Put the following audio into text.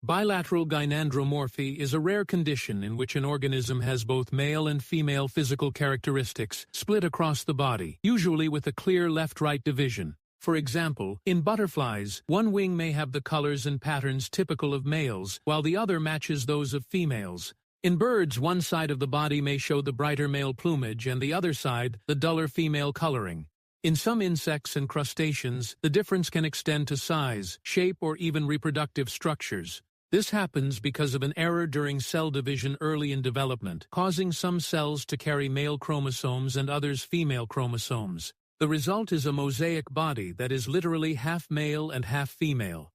Bilateral gynandromorphy is a rare condition in which an organism has both male and female physical characteristics split across the body, usually with a clear left-right division. For example, in butterflies, one wing may have the colors and patterns typical of males, while the other matches those of females. In birds, one side of the body may show the brighter male plumage and the other side the duller female coloring. In some insects and crustaceans, the difference can extend to size, shape, or even reproductive structures. This happens because of an error during cell division early in development, causing some cells to carry male chromosomes and others female chromosomes. The result is a mosaic body that is literally half male and half female.